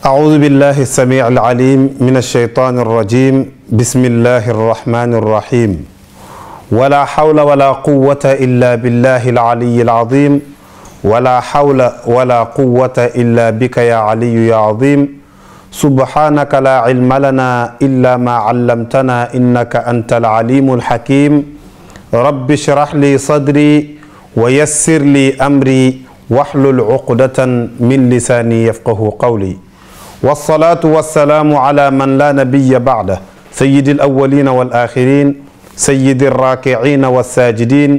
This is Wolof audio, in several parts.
أعوذ بالله السميع العليم من الشيطان الرجيم بسم الله الرحمن الرحيم ولا حول ولا قوة إلا بالله العلي العظيم ولا حول ولا قوة إلا بك يا علي يا عظيم سبحانك لا علم لنا إلا ما علمتنا إنك أنت العليم الحكيم رب اشرح لي صدري ويسر لي أمري واحلل عقدة من لساني يفقه قولي والصلاة والسلام على من لا نبي بعده سيد الأولين والآخرين سيد الراكعين والساجدين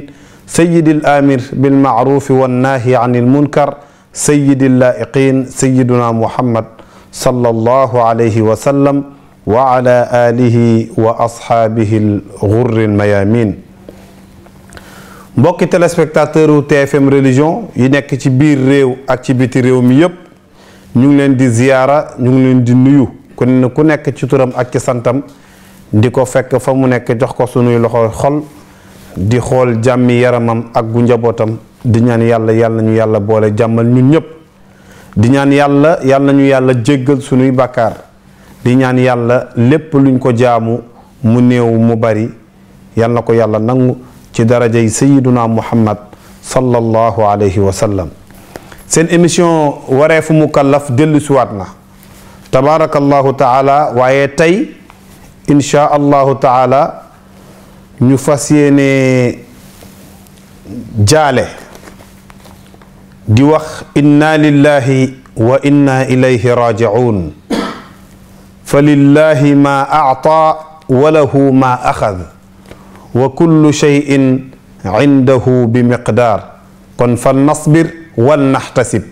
سيد الآمر بالمعروف والناهي عن المنكر سيد اللائقين سيدنا محمد صلى الله عليه وسلم وعلى آله وأصحابه الغر الميامين. mbokki téléspectateur u TFM religion yi nekk ci biir réew ak ci biti réew mi yépp ñu ngi leen di ziyaara ñu ngi leen di nuyu ku nekk ci turam ak ci santam di ko fekk fa mu nekk jox ko sunuy loxo xol di xool jàmmi yaramam ak gu njabootam di ñaan yàlla ñu yàlla boole jàmmal ñun ñëpp di ñaan yàlla ñu yàlla jéggal sunuy bàkkaar di ñaan yàlla lépp luñ ko jaamu mu néew mu bari yàlla na ko yàlla nangu ci darajay sayyiduna muhammad sallallahu alayhi wa sallam. seen émission wareefu mukallaf dellu siwaat na tabaarakallahu taala waaye tey insha allahu taala ñu fas yéene jaale di wax inna lillahi wa inna ilayhi raji'un fa lillahi ma a'ta wa lahu ma axad wa kullu shay'in indahu bi miqdaar kon fal nasbir wal naxtasib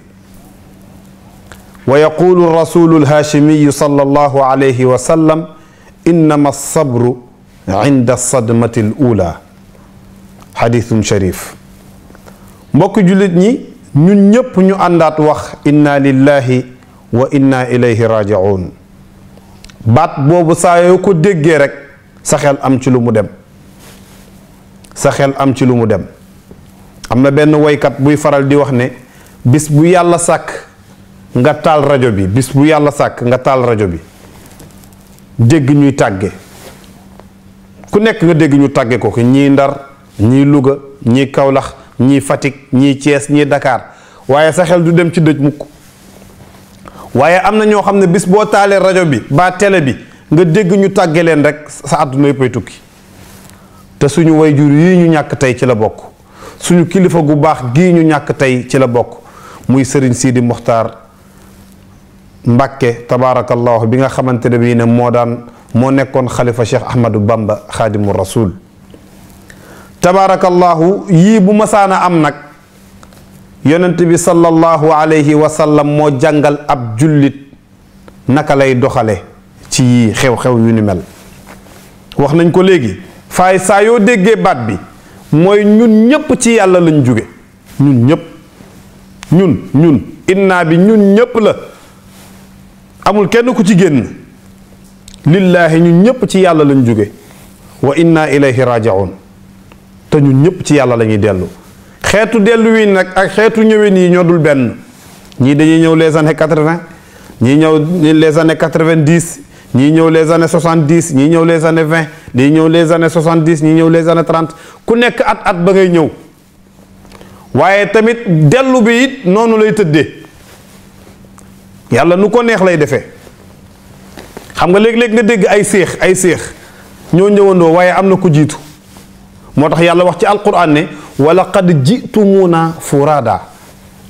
wa yaqulu rasulu alhaashimiyu sallallahu alayhi wa sallam innama sabru inda sadmati al ula xadithun sharif. mbokki jullit ñi ñun ñëpp ñu àndaat wax inna lillahi wa inna ilayhi raji'un baat boobu saa yoo ko déggee rek sa xel am ci lu mu dem sa xel am ci lu mu dem. am na benn woykat buy faral di wax ne bis bu yàlla sàkk nga taal rajo bi bis bu yàlla sàkk nga taal rajo bi dégg ñuy tàgge ku nekk nga dégg ñu tàgge ko ñii Ndar ñii Louga ñii Kaolack ñii Fatick ñii Thiès ñii Dakar waaye sa xel du dem ci dëj mukk waaye am na ñoo xam ne bis boo taalee rajo bi ba télé bi nga dégg ñu tàgge leen rek sa àdduna yëppay tukki te suñu wayjur yi ñu ñàkk tey ci la bokk suñu kilifa gu baax gii ñu ñàkk tey ci la bokk muy Serigne Sidi Mokhtar Mbacke tabaarakallahu bi nga xamante ne bii ne moo nekkoon xalifa Cheikh Ahmadou Bamba xaadimu rasul tabaarakallahu yii bu masaana am nag yonent bi sallallahu alayhi wa sallam moo jàngal ab jullit naka lay doxale ci yii xew-xew yu ni mel wax nañ ko léegi faay saa yoo déggee baat bi mooy ñun ñëpp ci yàlla lañ jóge ñun ñëpp ñun inna bi ñun ñëpp la amul kenn ku ci génn lillaahi ñun ñëpp ci yàlla lañ jóge wa inna ilayhi raji'un te ñun ñëpp ci yàlla la ñuy dellu xeetu dellu wi nag ak xeetu ñëwin yi ñoo dul benn ñii dañuy ñëw les années 80 ñii ñëw les années 90 ñii ñëw les années 70 ñii ñëw les années 20 ñii ñëw les années 70 ñii ñëw les années 30 ku nekk at ba ngay ñëw waaye tamit dellu bi it noonu lay tëddee yàlla nu ko neex lay defee xam nga léeg-léeg nga dégg ay séex ñoo ñëwandoo waaye am na ku jiitu moo tax yàlla wax ci alquran ne wala qad jitumuna furada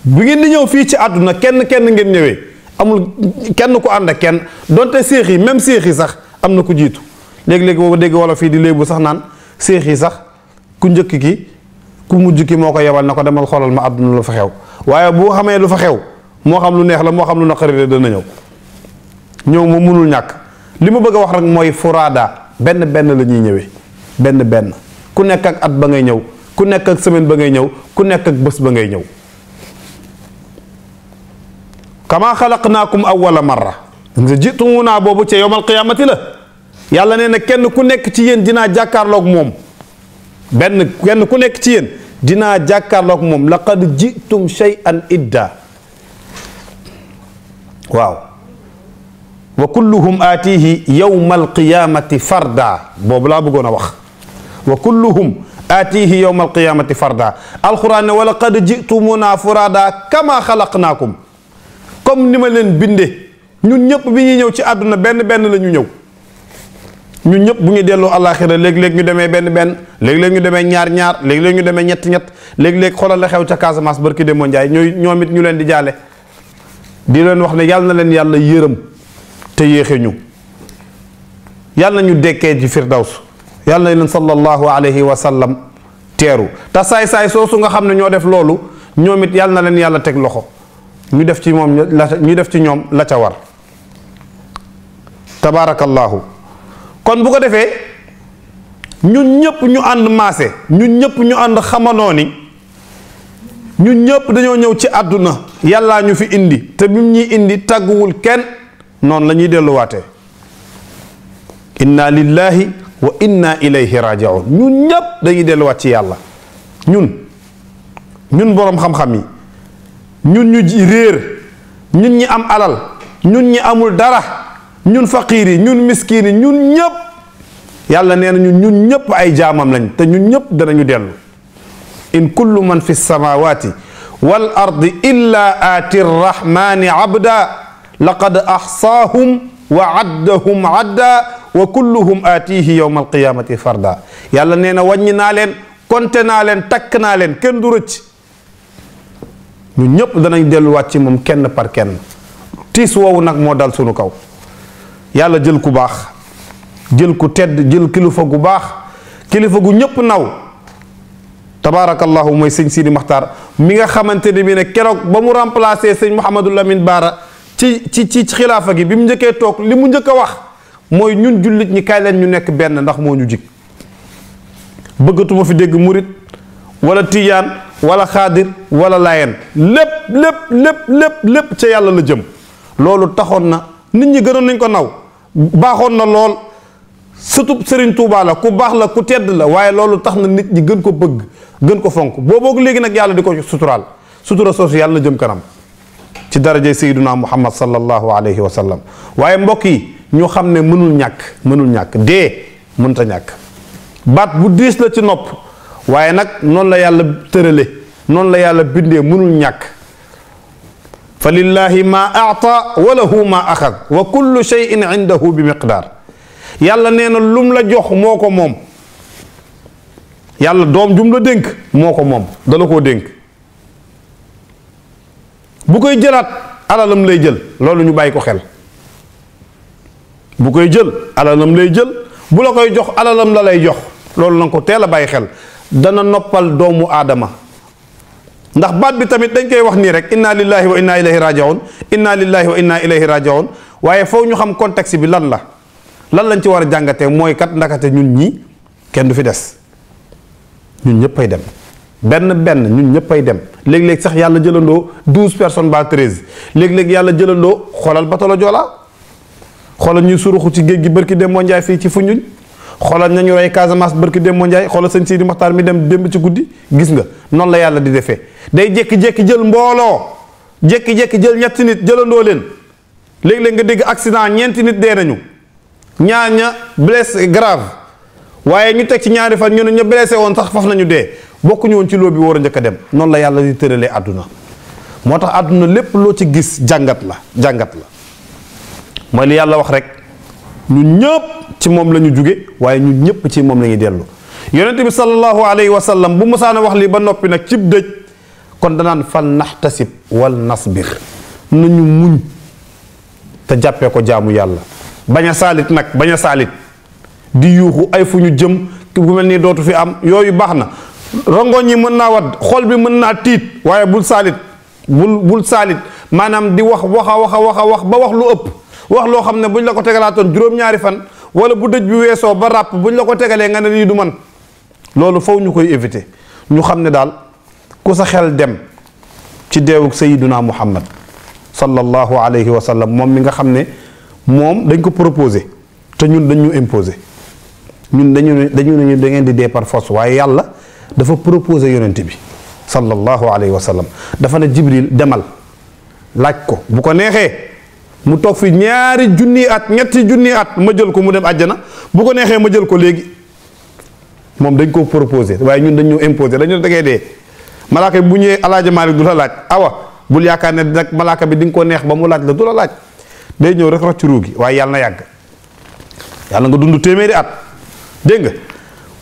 bu ngeen di ñëw fii ci àdduna kenn ngeen ñëwee amul kenn ku ànd ak kenn donte séex yi même séex yi sax am na ku jiitu léegi-léegi booba dégg wala fii di léebu sax naan séex yi sax ku njëkk ki ku mujj ki moo ko yebal na ko demal xoolal ma àdduna lu fa xew waaye bu xamee lu fa xew moo xam lu neex la moo xam lu naqari la dana ñëw moom mënul ñàkk li ma bëgg a wax rek mooy furaada benn la ñuy ñëwee benn ku nekk ak at ba ngay ñëw, ku nekk ak semaine ba ngay ñëw, ku nekk ak bés ba ngay ñëw. kama xalaqnaakum awwala marra nga jitumuna boobu ca yowmal qiyaamati la. yàlla nee na kenn ku nekk ci yéen dinaa jàkkaarloog moom, kenn ku nekk ci yéen dinaa jàkkaarloog moom. laqad jitum shay'an idda. waaw. wa kulluhum aatihi yowmal qiyaamati farda boobu laa bëggoon a wax. wa kulluhum aatihi yowmal qiyaamati farda. alquran ne wa laqad jitumuna furada kama xalaqnaakum, comme ni ma leen binde. ñun ñëpp bi ñuy ñëw ci àdduna benn benn la ñu ñëw. ñun ñëpp bu ñu delloo àllaaxira léeg-léeg ñu demee benn benn, léeg-léeg ñu demee ñaar ñaar, léeg-léeg ñu demee ñett ñett, léeg-léeg xoolal la xew ca Casamance barki Demba Ndiaye ñoom it ñu leen di jaale, di leen wax ne yàlla na leen yàlla yërëm te yéexe ñu. yàlla na ñu dekkee ci firdaws, yàlla na leen sallallahu alayhi wa sallam teeru. te saay-saay soosu nga xam ne ñoo def loolu, ñoom it yàlla na leen yàlla teg loxo, ñu def ci moom ñu def ci ñoom la ca war. tabaarakallahu. kon bu ko defee ñun ñëpp ñu ànd maase, ñun ñëpp ñu ànd xamanoo ni ñun ñëpp dañoo ñëw ci àdduna, yàllaa ñu fi indi, te bi mu ñuy indi tàgguwul kenn. noonu la ñuy delluwaatee. inna lillahi wa inna ilayhi raji'un. ñun ñëpp dañuy delluwaat ci yàlla. ñun boroom xam-xam yi, ñun ñu réer, ñun ñi am alal, ñun ñi amul dara, ñun faqiir yi, ñun miskiin yi, ñun ñëpp yàlla nee na ñun ñëpp ay jaamam lañ, te ñun ñëpp danañu dellu. in kullu man fi samawati wal ardi illa aati rrahmani abda laqad ahsaahum wa addahum adda wa kulluhum aatihi yowma alqiyamati farda. yàlla nee na wàññi naa leen, konte naa leen, takk naa leen, kenn du rëcc. ñun ñëpp danañ delluwaat ci moom kenn par kenn. tiis woowu nag moo dal sunu kaw. yàlla jël ku baax, jël ku tedd, jël kilifa gu baax, kilifa gu ñëpp naw. tabaarakallahu mooy sëñ Sidi Maxtaar mi nga xamante ne bii ne keroog ba mu remplacé sëñ Mouhamadou Lamine Baara ci xilaafa gi, bi mu njëkkee toog li mu njëkk a wax mooy ñun jullit ñi kaay leen ñu nekk benn, ndax moo ñu jig. bëggatuma fi dégg murit wala tijaan wala xaadir wala layen, lépp ca yàlla la jëm. loolu taxoon na nit ñi gënoon nañ ko naw, baaxoon na lool. surtout Serigne Touba la ku baax la, ku tedd la, waaye loolu tax na nit ñi gën ko bëgg, gën ko fonk. booboog léegi nag yàlla di ko suturaal, sutura soosu yàlla na jëm kanam ci darajay sayyiduna Muhammad sallallahu alayhi wa sallam. waaye mbokk yi ñu xam ne mënul ñàkk dee mënta ñàkk. baat bu diis la ci nopp, waaye nag noonu la yàlla tërale, noonu la yàlla bindee, mënul ñàkk. fa lillahi ma aata wa lahu ma axad wa kullu shay'in indahu bi miqdaar. yàlla nee na lum la jox moo ko moom. yàlla doom jum la dénk moo ko moom, dala koo dénk. bu koy jëlaat alalam lay jël, loolu ñu bàyyi ko xel. bu koy jël alalam lay jël, bu la koy jox alalam la lay jox, loolu na nga ko teel a bàyyi xel. dana noppal doomu aadama. ndax baat bi tamit dañ koy wax nii rek, inna lillahi wa inna ilayhi raji'un, inna lillahi wa inna ilayhi raji'un, waaye foofu ñu xam contexte bi lan lañ ci war a jàngatee. mooy kat ndakate ñun ñii kenn du fi des, ñun ñëppay dem benn ñun ñëppay dem. léeg-léeg sax yàlla jëlandoo 12 personnes ba 13, léeg-léeg yàlla jëlandoo, xoolal batalo Joola, xoolal ñuy suruxu ci géej gi barki Demba Ndiaye fii ci Foundiougne, xoolal nañu rey Casamance barki Demba Ndiaye, xoolal sëñ Sidi Maxtaar mi dem démb ci guddi. gis nga noonu la yàlla di defee, day jékki-jékki jël mbooloo, jékki-jékki jël ñetti nit jëlandoo leen. léeg-léeg nga dégg accident, ñeenti nit dee nañu, ñaar ña blessé grave, waaye ñu teg ci ñaari fan ñu ne ñu blessé woon sax faf nañu dee, bokkuñu woon ci loo bi war a njëkk a dem. noonu la yàlla di tëralee àdduna. moo tax àdduna lépp loo ci gis jàngat la mooy li yàlla wax rek, ñun ñëpp ci moom la ñu jóge, waaye ñun ñëpp ci moom la ñuy dellu. yonent bi sallallahu alayhi wa sallam bu musaana wax lii ba noppi nag cib dëj, kon danaan fal naxtasib wal nasbir, nañu muñ te jàppee ko jaamu yàlla. bañ a saalit nag, bañ a saalit di yuuxu ay fu ñu jëm bu mel nii dootu fi am, yooyu baax na. rongoñ yi mën naa wadd, xol bi mën naa tiit, waaye bul saalit, bul saalit. maanaam di wax ba wax lu ëpp, wax loo xam ne buñ la ko tegalaatoon juróom-ñaari fan, wala bu dëj bi weesoo ba ràpp buñ la ko tegalee nga ne lii du man, loolu faw ñu koy éviter ñu xam ne daal ku sa xel dem ci deewug sayiduna muhammad sallallahu alayhi wa sallam moom mi nga xam ne moom dañ ko proposé te ñun dañ ñu imposé ñun dañu ne da ngeen di dee par force waaye yàlla dafa proposé yonent bi sallallahu alayhi wa sallam dafa ne jibril demal laaj ko bu ko neexee mu toog fi ñaari junni at ñetti junni at ma jël ko mu dem àjjana bu ko neexee ma jël ko léegi moom dañ ko proposé waaye ñun dañ ñu imposé dañu da ngay dee malaaka bi bu ñëwee alaaji Maalik du la laaj awa bul yaakaar ne nag malaaka bi di nga ko neex ba mu laaj la du la laaj day ñëw rek rocc ruu gi waaye yàlla na yàgg yàlla nga dund téeméeri at dégg nga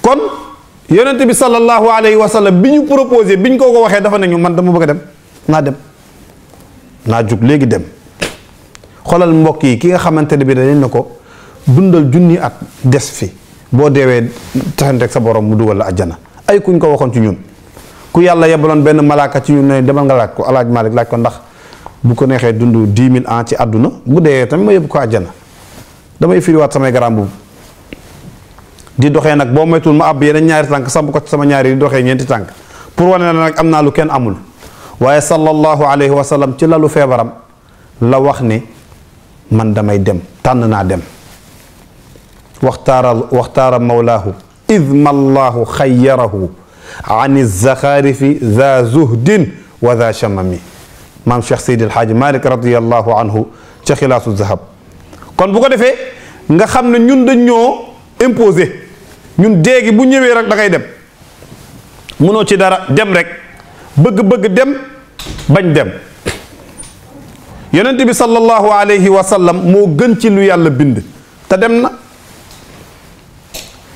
kon yonente bi sallallahu alayhi wa sallam bi ñu proposé bi ñu ko waxee dafa ne ñu man dama bëgg a dem naa jug léegi dem xoolal mbokk yi ki nga xamante ne bi dañ ne ko dundal junni at des fi boo deewee taxanteeg sa borom mu dugal la ajjana ay kuñ ko waxoon ci ñun ku yàlla yebaloon benn malaaka ci ñun ne demal nga laaj ko alaaj Malik laaj ko ndax bu ko neexee dund 10 000 ans ci àdduna bu dee tamit ma yóbbu ko àjjana damay firiwaat samay garaam boobu di doxee nag boo moytul ma àbb yeneen ñaari tànk samp ko ci sama ñaari di doxee ñeenti tànk pour wane na nag am naa lu kenn amul waaye sallallahu alayhi wa sallam ci lalu feebaram la wax ne man damay dem tànn naa dem waxtaara mawlaahu idma allahu xayyarahu an zaxaarifi za zuhdin wa za chamami maam Cheikh Seydi El Hadji Malick radiyallahu anhu ca xilaasu zahab kon bu ko defee nga xam ne ñun dañ ñoo imposé ñun déegi bu ñëwee rek da ngay dem mënoo ci dara dem rek bëgg-bëgg dem bañ dem yonent bi sallallahu alayhi wa sallam moo gën ci lu yàlla bind te dem na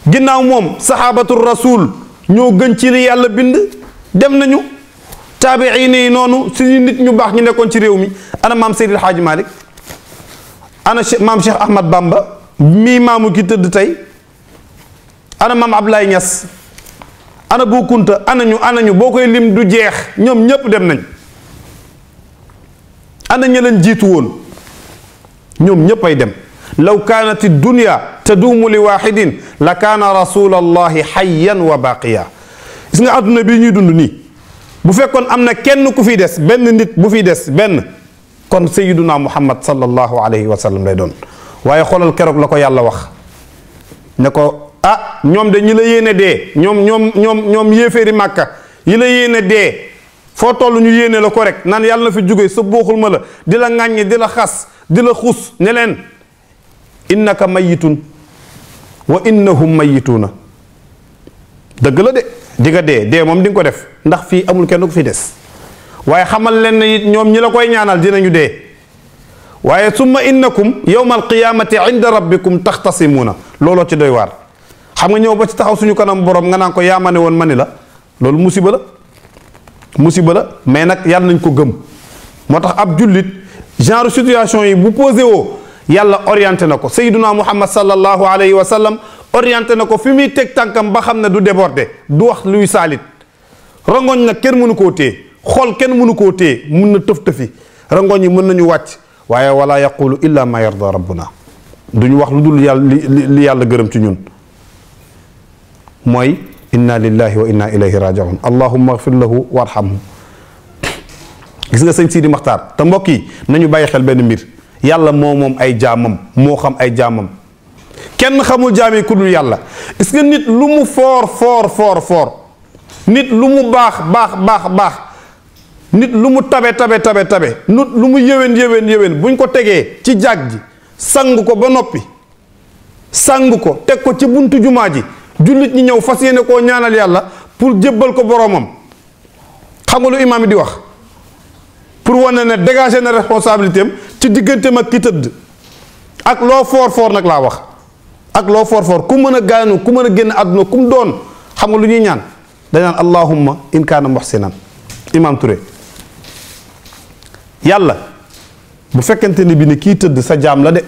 ginnaaw moom saxaabatu rasul ñoo gën ci li yàlla bind dem nañu taabiin yi noonu suñu nit ñu baax ñu nekkoon ci réew mi ana maam Seydil Hadji Malick ana maam Cheikh Ahmad Bamba mii maamu ki tëdd tey ana maam Ablaye Niass ana Bou Kounta ana ñu boo koy lim du jeex ñoom ñépp dem nañ ana ña leen jiitu woon ñoom ñépp ay dem law kaanat dunya taduumu li waaxidin la kaana rasulallahi xayyan wa baqiya gis nga àdduna bi ñuy dund nii bu fekkoon am na kenn ku fi des benn nit bu fi des benn kon sayiduna muhammad sallallahu alayhi wa sallam lay doon waaye xoolal keroog la ko yàlla wax ne ko ah ñoom de ñi la yéene dee ñoom yéeféeri màkka yi la yéene dee foo toll ñu yéene la ko rek naan yàlla na fi jóge sa booxul ma la di la ŋàññi di la xas di la xus ne leen innaka mayitun wa innahum mayituuna dëgg la de di nga dee moom di nga ko def ndax fii amul kenn ku fi des waaye xamal leen ne it ñoom ñi la koy ñaanal dinañu dee waaye summa innakum yawma alqiyamati inda rabbikum taxtasimuuna looloo ci doy waar xam nga ñëw ba ci taxaw suñu kanam borom nga naan ko yaa ma ne woon ma ni la loolu musiba la mais nag yàlla nañ ko gëm moo tax ab jullit genre situation yi bu posé woo yàlla orienté na ko sayyiduna muhammad sallallahu alayhi wa sallam orienté na ko fi muy teg tànkam ba xam ne du débordé du wax luy saalit rangoñ nag kenn mënu koo téye xol kenn mënu koo téye mun na tëf-tëfi rangoñ yi mën nañu wàcc waaye wala yaqulu illa ma yarda rabbuna duñu wax lu dul yàlla li yàlla gërëm ci ñun mooy inna lillahi wa inna ilayhi rajiun allahumma agfir lahu warhamhu gis nga sëñ Sidi Maxtaar te mbokk yi nañu bàyyi xel benn mbir yàlla moom ay jaamam moo xam ay jaamam kenn xamul jaam yi ku dul yàlla est-ce que nit lu mu foor nit lu mu baax nit lu mu tabe nit lu mu yéwén buñ ko tegee ci jaag ji sang ko ba noppi sang ko teg ko ci buntu jumaa ji jullit ñi ñëw fas yéene koo ñaanal yàlla pour jébbal ko boromam xam nga lu imaam yi di wax pour wane ne dégager na responsabilité am ci digganteem ak ki tëdd ak loo foor nag laa wax ak loo foor ku mën a gaañu ku mën a génn àdduna ku mu doon xam nga lu ñuy ñaan dañaan allahumma in kaana muhsinan imaam Touré yàlla bu fekkente ni bi ne kii tëdd sa jaam la de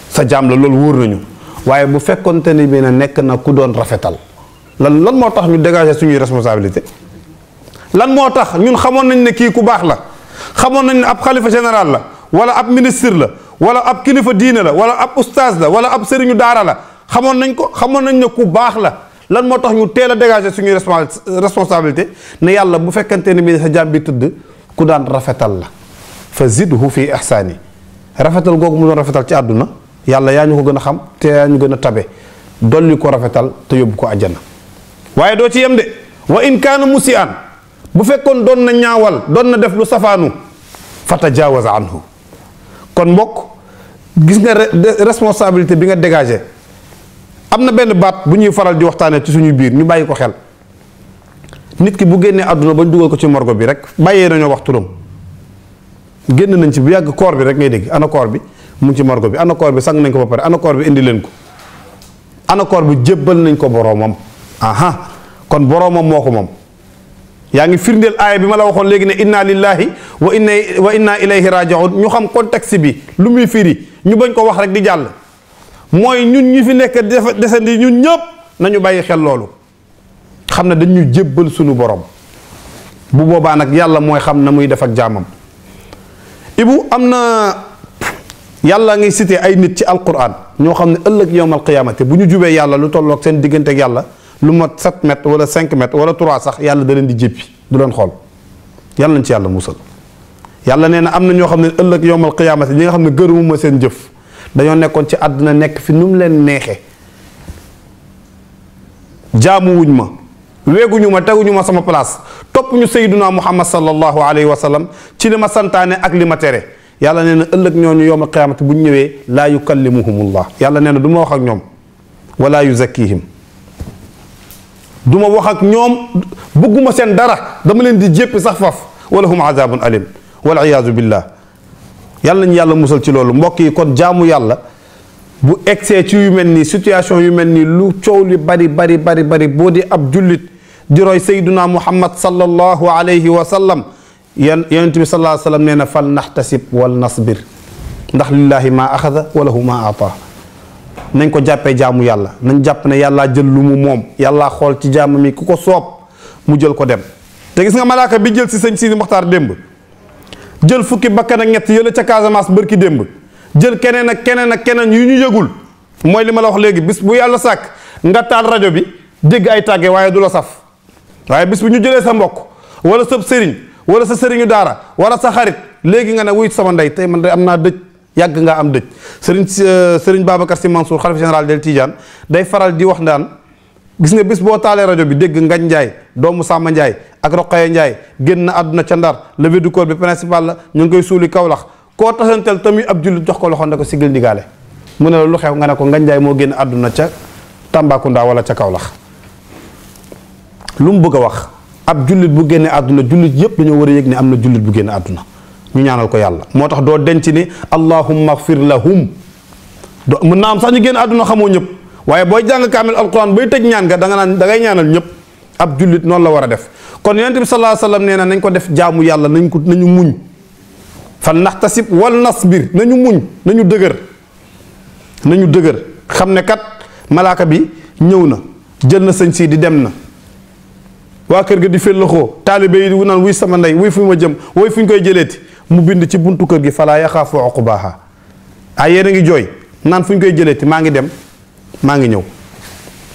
sa jaam la loolu wóor nañu waaye bu fekkonte ni bi ne nekk na ku doon rafetal lan moo tax ñu dégager suñuy responsabilité lan moo tax ñun xamoon nañ ne kii ku baax la xamoon nañ ne ab xalifa général la wala ab ministre la wala ab kilifa diine la wala ab ustaaz la wala ab sëriñu daara la xamoon nañ ko xamoon nañ ne ku baax la lan moo tax ñu teel a dégager suñuy responsabilité ne yàlla bu fekkante ne mi sa jaam bi tëdd ku daan rafetal la fa zidhu fi ihsaani rafetal googu mu doon rafetal ci àdduna yàlla yaa ñu ko gën a xam te yaa ñu gën a tabe dolli ko rafetal te yóbbu ko àjjana. waaye doo ci yem de wa in kaana musian bu fekkoon doon na ñaawal doon na def lu safaanu fa tajaawaz anhu kon mbokk gis nga responsabilité bi nga dégagé. am na benn baat bu ñuy faral di waxtaanee ci suñu biir ñu bàyyi ko xel nit ki bu génnee àdduna ba ñu dugal ko ci morgue bi rek bàyyee nañoo wax turam génn nañ ci bu yàgg koor bi rek ngay dégg ana koor bi mu ngi ci morgue bi ana koor bi sang nañ ko ba pare ana koor bi indi leen ko ana koor bi jébbal nañ ko boroomam aha kon boroomam moo ko moom yaa ngi firndeel aaya bi ma la waxoon léegi ne inna lillahi wa inna ilayhi raji'un ñu xam contexte bi lu muy firi ñu bañ ko wax rek di jàll mooy ñun ñi fi nekk desandi ñun ñëpp nañu bàyyi xel loolu xam ne dañu jébbal suñu borom bu boobaa nag yàlla mooy xam na muy def ak jaamam ibu am na yàlla ngi cité ay nit ci alquran ñoo xam ne ëllëg yowmal qiyaamati bu ñu jubee yàlla lu tolloog seen diggante ak yàlla lu mat 7 mètres wala 5 mètres wala 3 sax yàlla da leen di jéppi du leen xool yàlla nañ ci yàlla musal yàlla nee na am na ñoo xam ne ëllëg yowmal qiyaamati ñi nga xam ne gërëmuma seen jëf dañoo nekkoon ci àdduna nekk fi nu mu leen neexee jaamuwuñ ma weeguñu ma teguñu ma sama place topp ñu sayyiduna muhammad sallallahu alayhi wa sallam ci li ma santaane ak li ma tere yàlla nee na ëllëg ñooñu yowmal qiyaamati bu ñu ñëwee laa yukallimuhumullah yàlla nee na du ma wax ak ñoom wala yuzakkihim du ma wax ak ñoom bëgguma seen dara dama leen di jéppi sax faf wala hum azabun alim wal iyaazu billah yàlla nañu yàlla musal ci loolu mbokk yi kon jaamu yàlla bu egsee ci yu mel nii situation yu mel nii lu coow li bari boo di ab jullit di roy sayduna muhammad sallallahu alayhi wa sallam yonent bi sallallahu alayhi wa sallam nee na fal naxtasib wal nasbir ndax lillahi maa axada wa lahu maa ataa nañ ko jàppee jaamu yàlla nañ jàpp ne yàllaa jël lu mu moom yàllaa xool ci jaamu mi ku ko soob mu jël ko dem te gis nga malaaka bi jël si sëñ Sidi Moxtaar démb jël fukki bakkan ak ñett yële ca Casamance bërki démb jël keneen ak keneen yu ñu yëgul mooy li ma la wax léegi bis bu yàlla sàkk nga taal rajo bi dégg ay tàgge waaye du la saf waaye bis bu ñu jëlee sa mbokk wala sa sëriñ wala sa sëriñu daara wala sa xarit léegi nga ne wuy sama ndey tey man de am naa dëj yàgg ngaa am dëj sëriñ Babacar Sy Mansour xalifa général del Tidiane day faral di wax naan gis nga bis boo taalee rajo bi dégg Ngañ Njaay doomu Samba Njaay ak Roqaya Njaay génn na àdduna ca Ndar levée du corps bi principal la ñu ngi koy suuli Kawlax koo tasantel tamit ab jullit jox ko loxo ne ko sigil ndigaale mu ne la lu xew nga ne ko Ngañ Njaay moo génn àdduna ca Tambacounda wala ca Kawlax lu mu bëgg a wax ab jullit bu génne àdduna jullit yépp dañoo war a yëg ne am na jullit bu génn àdduna ñu ñaanal ko yàlla moo tax doo denc ni allahumma xfir lahum mën naa am sax ñu génn àdduna xamoo ñëpp waaye booy jàng kaamil alquran bay tëj ñaan nga da nga naan da ngay ñaanal ñëpp ab jullit noonu la war a def kon yonent bi sallallahu alayhi wasallam nee na nañ ko def jaamu yàlla nañu muñ fal naxtasib wal nasbir nañu muñ nañu dëgër xam ne kat malaaka bi ñëw na jël na sëñ si di dem na waa kër ga di féllaxoo taalibe yi wu naan wuy sama ndey wuy fu ma jëm wuy fu ñu koy jëleeti mu bind ci buntu kër gi falaa yaxaafu uqbaaha ay yéen a ngi jooy naan fu ñu koy jëleeti maa ngi dem maa ngi ñëw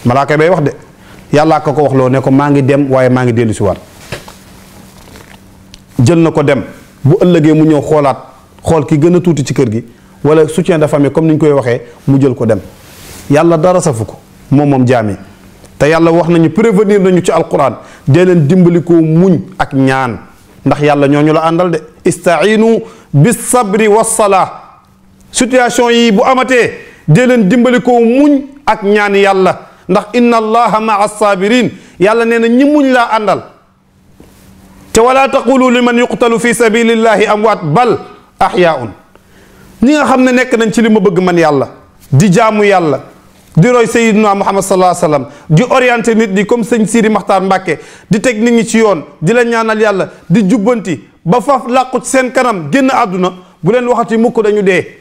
malaaka bay wax de yàllaa ko wax loo ne ko maa ngi dem waaye maa ngi dellu si war jël na ko dem bu ëllëgee mu ñëw xool ki gën a tuuti ci kër gi wala soutien de famille comme ni ñu koy waxee mu jël ko dem yàlla dara safu ko moom jaam yi te yàlla wax nañu prévenir nañu ci alquran dee leen dimbali ko muñ ak ñaan ndax yàlla ñooñu la àndal de istainu bis sabri was salaa situation yi bu amatee dee leen dimbali ko muñ ak ñaan yàlla ndax inna allaha maa sabirin yàlla nee na ñi muñ laa àndal te wala taqulu liman yuqtalu fi sabilillahi amwaat bal ahyaun ñi nga xam ne nekk nañ ci li ma bëgg man yàlla di jaamu yàlla di roy sayyidina muhammad sallallahu alayhi wasallam di orienté nit ñi comme sëñ Sidi Maxtaar Mbàkke di teg nit ñi ci yoon di la ñaanal yàlla di jubbanti ba faf làqu ci seen kanam génn àdduna bu leen waxati mukk dañu dee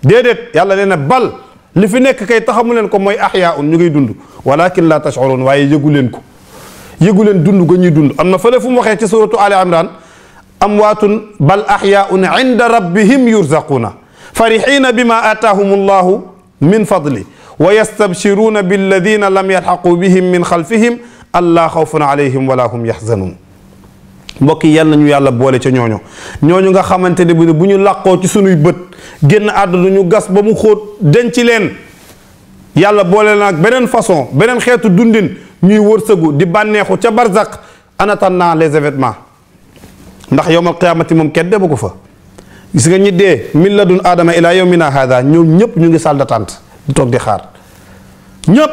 déedéet yàlla nee na bal li fi nekk kay taxamu leen ko mooy ahyaun ñu ngi dund walakin la tash'urun waaye yëgu leen ko yëgu leen dund ga ñuy dund am na fële fu mu waxee ci suratu ali imran amwaatun bal ahyaun inda rabbihim yurzaquna farihina bima ataahum allahu min fadli wa yastabshiruuna billadina lam yalxaqu bihim min xalfihim allaa xawfun alayhim wala hum yaxzanuun. mbokk yi yal nañu yàlla boole ca ñooñu nga xamante ne bu ñu làqoo ci sunuy bët génn àdduna ñu gas ba mu xóot denc leen, yàlla boole na ak beneen façon, beneen xeetu dundin, ñuy wërsëgu di bànneexu ca barzaq en attendant les événements. ndax yowmal qiyaamati moom kenn demu ko fa. gis nga ñi dee min ladun aadama ila yawmina hada ñoom ñëpp ñu ngi salle d'attente di toog di xaar. ñëpp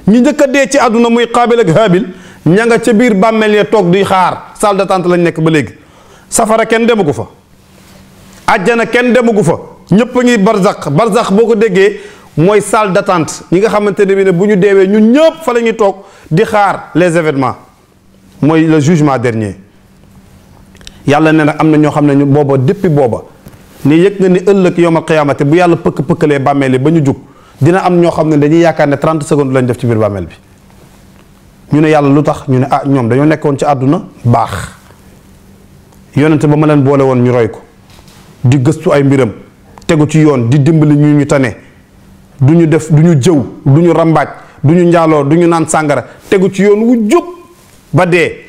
ñi njëkk a dee ci àdduna muy Qaabil ak Haabil ña nga ca biir bàmmeel ya toog di xaar, salle d'attente lañ nekk ba léegi. safara kenn demu ko fa, àjjana kenn demu ko fa, ñëpp a ngi barzaq. barzaq boo ko déggee mooy salle d'attente, ñi nga xamante ne bi ne bu ñu deewee ñun ñëpp fa la ñuy toog di xaar les événements, mooy le jugement dernier. yàlla ne nag am na ñoo xam ne ñu booba depuis booba ni yëg nga ni ëllëg yawmal qiyaamati bu yàlla pëkk-pëkkalee bàmmeel yi ba ñu jug, dina am ñoo xam ne dañuy yaakaar ne 30 secondes lañ def ci biir bàmmeel bi. ñu ne yàlla lu tax, ñu ne ah ñoom dañoo nekkoon ci àdduna baax, yonente ba ma leen boole woon ñu roy ko, di gëstu ay mbiram, tegu ci yoon, di dimbali ñu tane, du ñu def, du ñu jëw, du ñu rambaaj, du ñu njaaloo, du ñu naan sàngara, tegu ci yoon wu jub ba dee.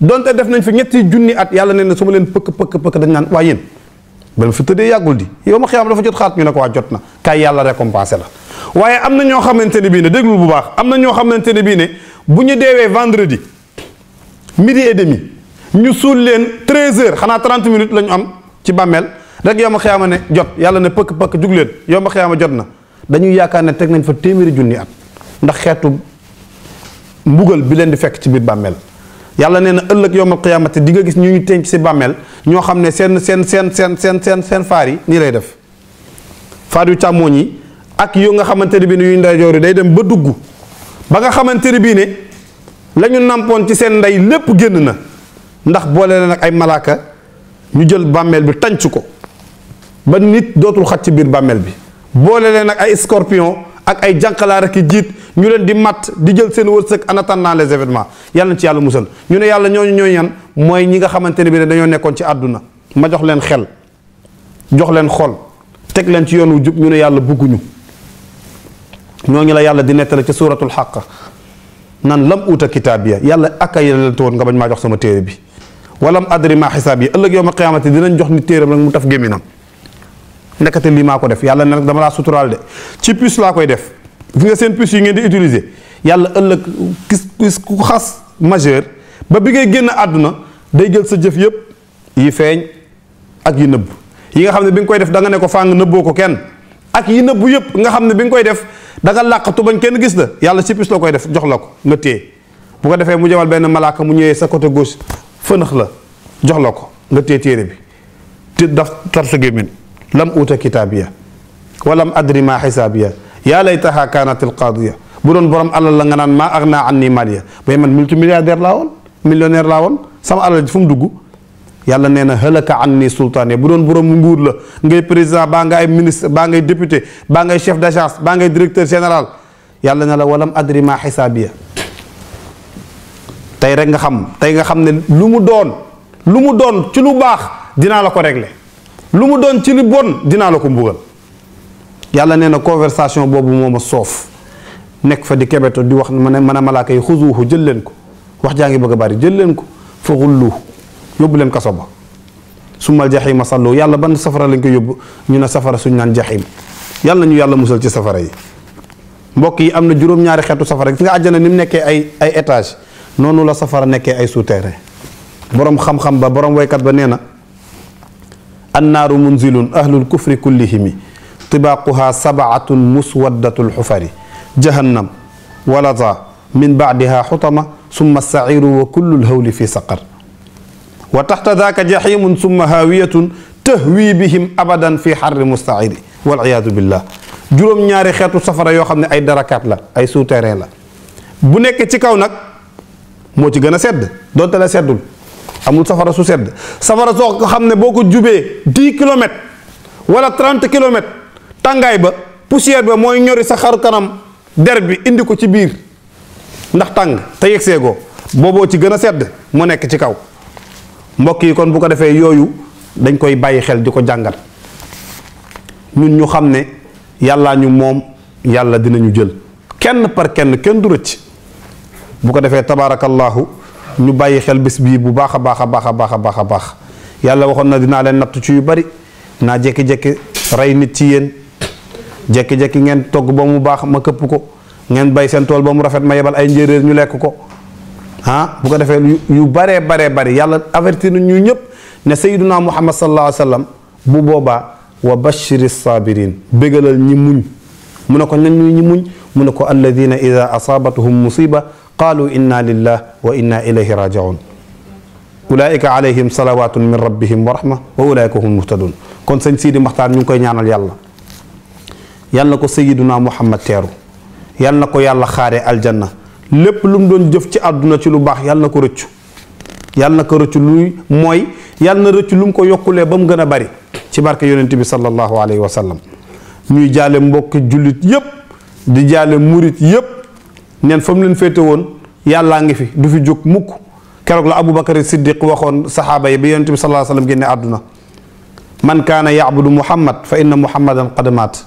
donte def nañ fi ñetti junni at, yàlla nee na su ma leen pëkk dañ naan waa yéen ba fi tëddee yàggul di yow ma xiyaam dafa jot xaat, ñu ne ko waa jot na kay yàlla récompensé la. waaye am na ñoo xamante ne bii ne déglul bu baax, am na ñoo xamante ne bii ne bu ñu deewee vendredi midi et demi ñu suul leen 13h, xanaa 30 minutes la ñu am ci bàmmeel rek yow ma xiyaama ne jot, yàlla ne pëkk jug leen yow ma xiyaama jot na. dañuy yaakaar ne teg nañ fa téeméeri junni at ndax xeetu mbugal bi leen di fekk ci biir bàmmeel. yàlla nee na ëllëg yawmal qiyaamati di nga gis ñu ñu tenc si bàmmeel ñoo xam ne seen faar yi nii lay def, faar yu càmmooñ yi ak yu nga xamante ne bii ne yu ndeyjoor yi day dem ba dugg ba nga xamante ne bii ne la ñu nampoon ci seen ndey lépp génn na, ndax boole leen ak ay malaaka ñu jël bàmmeel bi tànc ko ba nit dootul xaj ci biir bàmmeel bi, boole leen ak ay scorpion ak ay jànqalaar ak i jiit ñu leen di matt di jël seen wërsëg en attendant les événements. yàlla na ci yàlla musal. ñu ne yàlla ñooñu ñooy ñan, mooy ñi nga xamante ne bi ne dañoo nekkoon ci àdduna ma jox leen xel, jox leen xol, teg leen ci yoon wu jub, ñu ne yàlla bëgguñu. ñooñu la yàlla di nettali ci suuratul Haqq nan lam uuta kitaabiya, yàlla ak ay leen woon nga bañ maa jox sama téere bi, walam adri ma xisaab yi, ëllëg yawma qiyaamati dinañ jox nit téeram rek mu taf gémminam nekkate lii maa ko def. yàlla ne nag dama laa suturaal de, ci puce laa koy def. fi nga seen puce yi ngeen di utiliser, yàlla ëllëg gis ku xas majeur ba bi ngay génn àdduna day jël sa jëf yëpp yi feeñ ak yi nëbb, yi nga xam ne bi nga koy def da nga ne ko fàng nëbboo ko kenn, ak yi nëbbu yëpp nga xam ne bi nga koy def da nga làqatu bañ kenn gis la, yàlla ci puce la koy def jox la ko nga téye. bu ko defee mu jëmal benn malaaka mu ñëwee sa côté gauche fënax la jox la ko nga téye téere bi te daf tar sa gémmiñ lam uuta kitaabiya walam adri ma xisaabiya yaa laytaha kaanatil qaadiya. bu doon borom alal la nga naan maa aghnaa anni maaliya, ba man multimilliardaire laa woon, millionnaire laa woon, sama alal ji fu mu dugg. yàlla nee na halaka anni sultaaniya. bu doon borom nguur la, ngay président baa ngay ministre baa ngay député baa ngay chef d'agence baa ngay directeur général, yàlla ne la walam adri ma xisaabiya. tey rek nga xam ne lu mu doon ci lu baax dinaa la ko régler, lu mu doon ci lu bon dinaa la ko mbugal. yàlla nee na conversation boobu moo ma soof, nekk fa di kebeto di wax mën a malaaka yi xuzuuhu jël leen ko, wax jaa ngi bëgg a bari, jël leen ko fa xulluhu yóbbu leen kaso ba, summal jaxiima sallu. yàlla ban safara lañ ko yóbbu, ñu ne safara suñ naan jaxiim. yàlla ñu yàlla musal ci safara yi. mbokk yi am na juróom-ñaari xeetu safara, gis nga àjjana ni mu nekkee ay étage, noonu la safara nekkee ay souterrain. borom xam-xam ba borom waykat ba nee na annaaru munzilun ahlul kufri kullihimi tibaaquha sabaatun muswaddatul xufari jahannam walata min baadiha xutama summa sairu wa kullu lhawli fi saqar wa taxta daaka jaximun summa haawiyatun tahwi bihim abadan fi xarri mustairi waliyadu billah. juróom-ñaari xeetu safara yoo xam ne ay darakaat la, ay souterrain la. bu nekk ci kaw nag moo ci gën a sedd, doonte la seddul, amul safara su sedd. safara soo ko xam ne boo ko jubee 10 kilomètres wala 30 kilomètres tàngaay ba poussière ba mooy ñori sa xaru kanam der bi indi ko ci biir ndax tàng te yegseegoo, booboo ci gën a sedd mu nekk ci kaw. mbokk yi kon bu ko defee yooyu dañ koy bàyyi xel di ko jàngat, ñun ñu xam ne yàllaa ñu moom, yàlla dinañu jël kenn par kenn du rëcc. bu ko defee tabaarakallaahu ñu bàyyi xel bés bii bu baax a baax a baax a baax a baax a baax yàlla waxoon na dinaa leen nattu ci yu bari naa jékki-jékki rey nit ci yéen jékki-jékki ngeen togg ba mu baax ma këpp ko ngeen bay seen tool ba mu rafet ma yebal ay njéeréer ñu lekk ko bu ko defee yu baree bari yàlla avertir na ñu ñëpp ne sayyiduna muhammad sallallahu alayhi wa sallam bu boobaa wa bashiri sabirin bégalal ñi muñ mu ne ko ñan ñuy ñi muñ mu ne ko alladina ida asabatuhum musiba qaalu inna lillah wa inna ilayhi rajiun ulaika alayhim salawatun min rabbihim wa rahma wa ulaika hum muhtadun kon sëñ Sidi Maxtaar ñu ngi koy ñaanal yàlla na ko sayyiduna muhammad teeru yàlla na ko yàlla xaare aljanna lépp lu mu doon jëf ci àdduna ci lu baax yàlla na ko rëccu yàlla na ko rëccu luy mooy yàlla na rëccu lu mu ko yokkulee ba mu gën a bari ci barke yonent bi sallallahu alayhi wa sallam ñuy jaale mbokki jullit yépp di jaale murit yépp neen fa mu leen féete woon yàllaa ngi fi du fi jóg mukk keroog la Abubakar Siddiq waxoon saxaaba yi bi yonent bi sallallahu alayhi wa sallam génne àdduna man kaana yacbudu muhammad fa inna muhammadan qad maat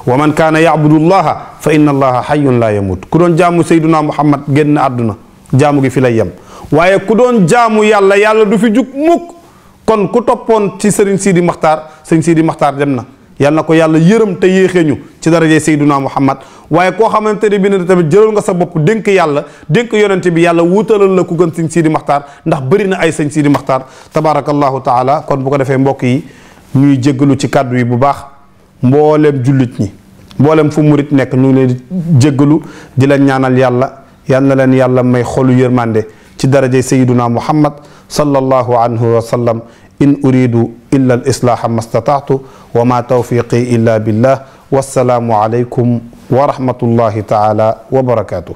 wa man kaana yacbudu llaha fa inna allaha xayyun laa yamut ku doon jaamu sayduna muhammad génn àdduna jaamu gi fi lay yem waaye ku doon jaamu yàlla du fi jug mukk kon ku toppoon ci sëriñ Sidi Maxtaar dem na yàlla na ko yàlla yërëm te yéexeeñu ci daraje sayduna muhammad waaye koo xamante ne bi ne tamit jëlal nga sa bopp dénk yàlla dénk yonente bi yàlla wuutalal la ku gën sëñ Sidi Maxtaar ndax bëri na ay sëñ Sidi Maxtaar tabarakallahu taala kon bu ko defee mbokk yi ñuy jéggalu ci kàddu yi bu baax mboolem jullit ñi mboolem fu murit nekk ñu ngi leen di jéggalu di leen ñaanal yàlla yal na leen yàlla may xolu yërmande ci daraje sayyiduna muhammad sallallahu alayhi wa sallam in uridu illa al islaha ma stata'tu wa ma tawfiqi illa billah wassalaamu alaykum wa rahmatullahi taala wa barakatuh